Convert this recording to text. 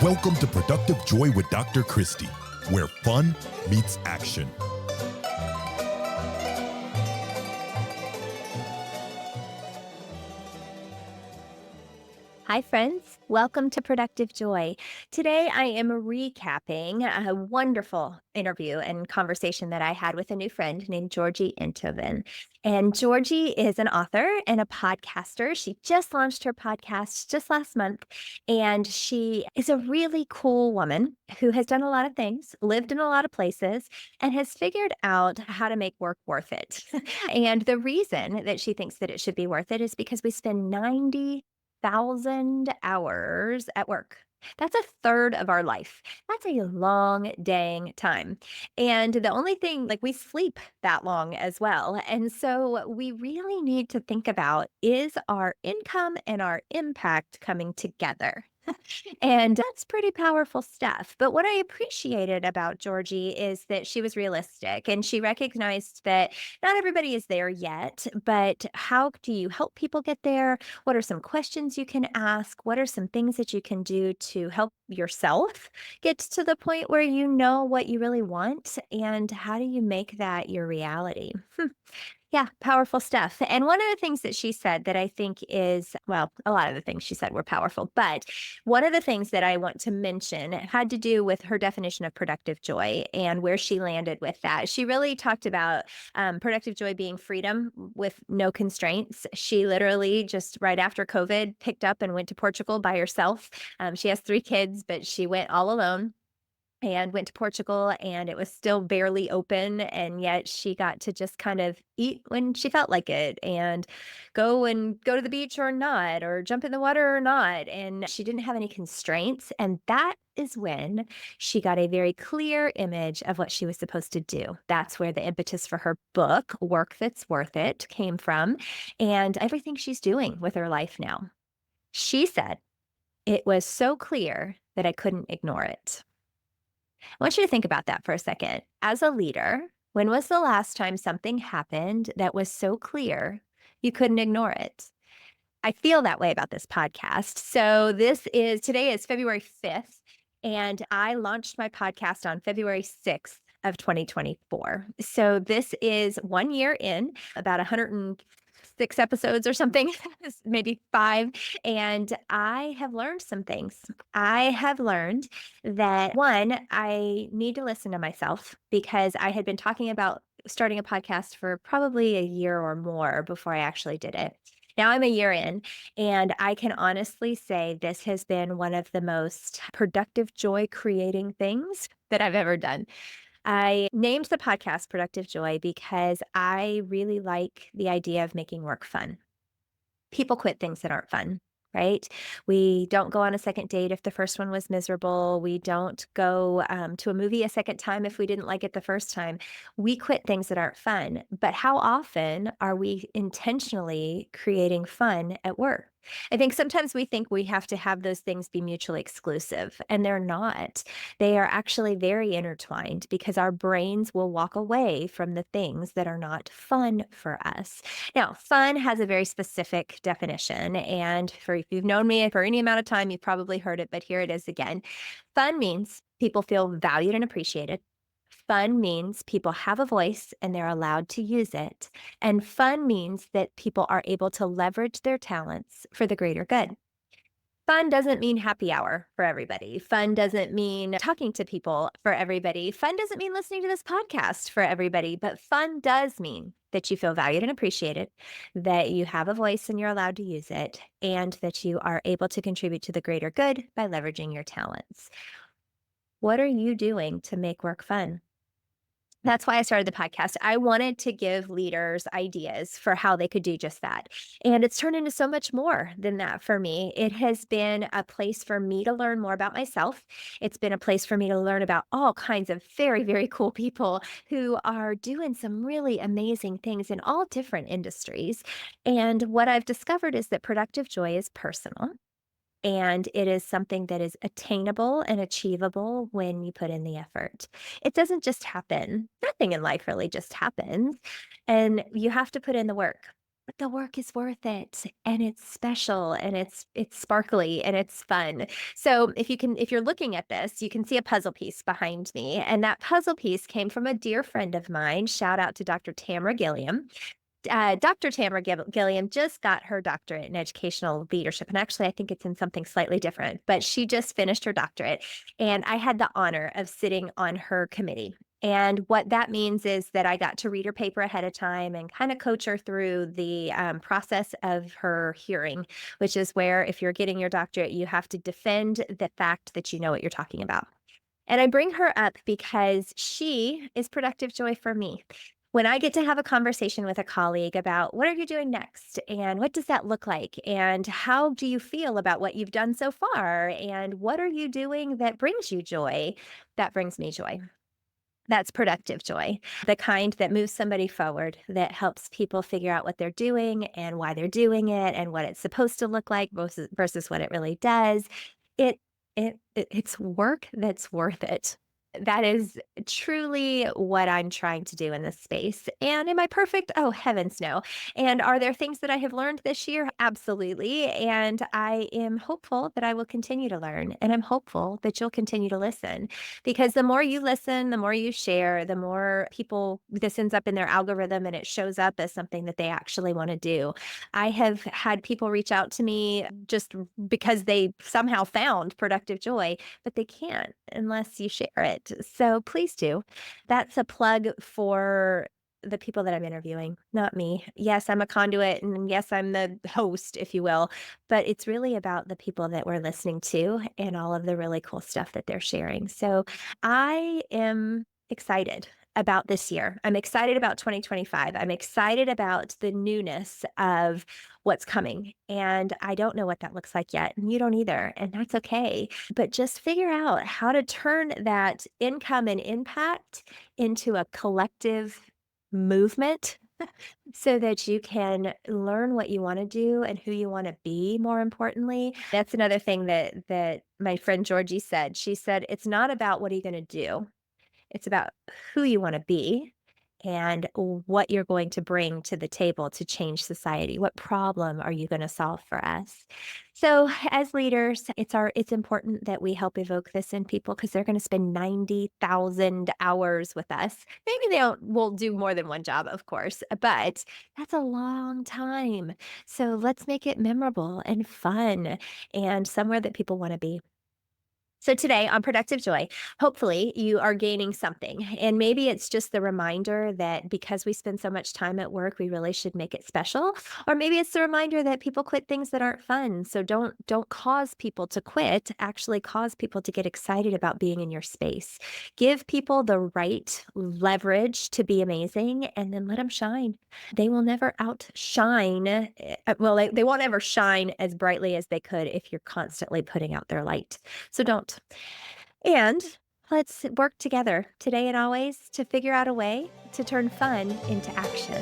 Welcome to Productive Joy with Dr. Christie, where fun meets action. Hi, friends. Welcome to Productive Joy. Today, I am recapping a wonderful interview and conversation that I had with a new friend named Georgi Enthoven. And Georgie is an author and a podcaster. She just launched her podcast just last month. And she is a really cool woman who has done a lot of things, lived in a lot of places, and has figured out how to make work worth it. And the reason that she thinks that it should be worth it is because we spend 90,000 hours at work. That's a third of our life. That's a long dang time. And the only thing, like we sleep that long as well. And so we really need to think about, is our income and our impact coming together? And that's pretty powerful stuff. But what I appreciated about Georgie is that she was realistic and she recognized that not everybody is there yet, but how do you help people get there? What are some questions you can ask? What are some things that you can do to help yourself get to the point where you know what you really want? And how do you make that your reality? Yeah, powerful stuff. And one of the things that she said that I think is, well, a lot of the things she said were powerful, but one of the things that I want to mention had to do with her definition of productive joy and where she landed with that. She really talked about productive joy being freedom with no constraints. She literally just right after COVID picked up and went to Portugal by herself. She has 3 kids, but she went all alone and went to Portugal, and it was still barely open, and yet she got to just kind of eat when she felt like it and go to the beach or not, or jump in the water or not, and she didn't have any constraints, and that is when she got a very clear image of what she was supposed to do. That's where the impetus for her book, Work That's Worth It, came from, and everything she's doing with her life now. She said, "It was so clear that I couldn't ignore it." I want you to think about that for a second. As a leader, when was the last time something happened that was so clear you couldn't ignore it? I feel that way about this podcast. So today is February 5th, and I launched my podcast on February 6th of 2024. So this is 1 year in, about 106 episodes or something, maybe 5. And I have learned some things. I have learned that one, I need to listen to myself because I had been talking about starting a podcast for probably a year or more before I actually did it. Now I'm a year in, and I can honestly say this has been one of the most productive joy creating things that I've ever done. I named the podcast Productive Joy because I really like the idea of making work fun. People quit things that aren't fun, right? We don't go on a second date if the first one was miserable. We don't go to a movie a second time if we didn't like it the first time. We quit things that aren't fun. But how often are we intentionally creating fun at work? I think sometimes we think we have to have those things be mutually exclusive, and they're not. They are actually very intertwined because our brains will walk away from the things that are not fun for us. Now, fun has a very specific definition. And for if you've known me for any amount of time, you've probably heard it, but here it is again. Fun means people feel valued and appreciated. Fun means people have a voice and they're allowed to use it. And fun means that people are able to leverage their talents for the greater good. Fun doesn't mean happy hour for everybody. Fun doesn't mean talking to people for everybody. Fun doesn't mean listening to this podcast for everybody, but fun does mean that you feel valued and appreciated, that you have a voice and you're allowed to use it, and that you are able to contribute to the greater good by leveraging your talents. What are you doing to make work fun? That's why I started the podcast. I wanted to give leaders ideas for how they could do just that. And it's turned into so much more than that for me. It has been a place for me to learn more about myself. It's been a place for me to learn about all kinds of very, very cool people who are doing some really amazing things in all different industries. And what I've discovered is that productive joy is personal. And it is something that is attainable and achievable when you put in the effort. It doesn't just happen. Nothing in life really just happens. And you have to put in the work. but the work is worth it, and it's special, and it's sparkly, and it's fun. So, if you're looking at this, you can see a puzzle piece behind me, and that puzzle piece came from a dear friend of mine. Shout out to Dr. Tamara Gilliam. Dr. Tamara Gilliam just got her doctorate in educational leadership. And actually, I think it's in something slightly different, but she just finished her doctorate. And I had the honor of sitting on her committee. And what that means is that I got to read her paper ahead of time and kind of coach her through the process of her hearing, which is where, if you're getting your doctorate, you have to defend the fact that you know what you're talking about. And I bring her up because she is productive joy for me. When I get to have a conversation with a colleague about what are you doing next and what does that look like and how do you feel about what you've done so far and what are you doing that brings you joy, that brings me joy. That's productive joy, the kind that moves somebody forward, that helps people figure out what they're doing and why they're doing it and what it's supposed to look like versus what it really does. It it's work that's worth it. That is truly what I'm trying to do in this space. And am I perfect? Oh, heavens no. And are there things that I have learned this year? Absolutely. And I am hopeful that I will continue to learn. And I'm hopeful that you'll continue to listen because the more you listen, the more you share, the more people this ends up in their algorithm and it shows up as something that they actually want to do. I have had people reach out to me just because they somehow found productive joy, but they can't unless you share it. So please do. That's a plug for the people that I'm interviewing, not me. Yes, I'm a conduit and yes, I'm the host, if you will, but it's really about the people that we're listening to and all of the really cool stuff that they're sharing. So I am excited about this year. I'm excited about 2025. I'm excited about the newness of what's coming. And I don't know what that looks like yet. And you don't either. And that's okay. But just figure out how to turn that income and impact into a collective movement so that you can learn what you want to do and who you want to be, more importantly. That's another thing that my friend Georgie said. She said it's not about what are you going to do, it's about who you want to be and what you're going to bring to the table to change society. What problem are you going to solve for us? So, as leaders, it's important that we help evoke this in people because they're going to spend 90,000 hours with us. Maybe they will do more than one job, of course, but that's a long time. So, let's make it memorable and fun and somewhere that people want to be. So today on Productive Joy, hopefully you are gaining something. And maybe it's just the reminder that because we spend so much time at work, we really should make it special. Or maybe it's the reminder that people quit things that aren't fun. So don't cause people to quit, actually cause people to get excited about being in your space. Give people the right leverage to be amazing and then let them shine. They will never outshine, they won't ever shine as brightly as they could if you're constantly putting out their light. So don't. And let's work together today and always to figure out a way to turn fun into action.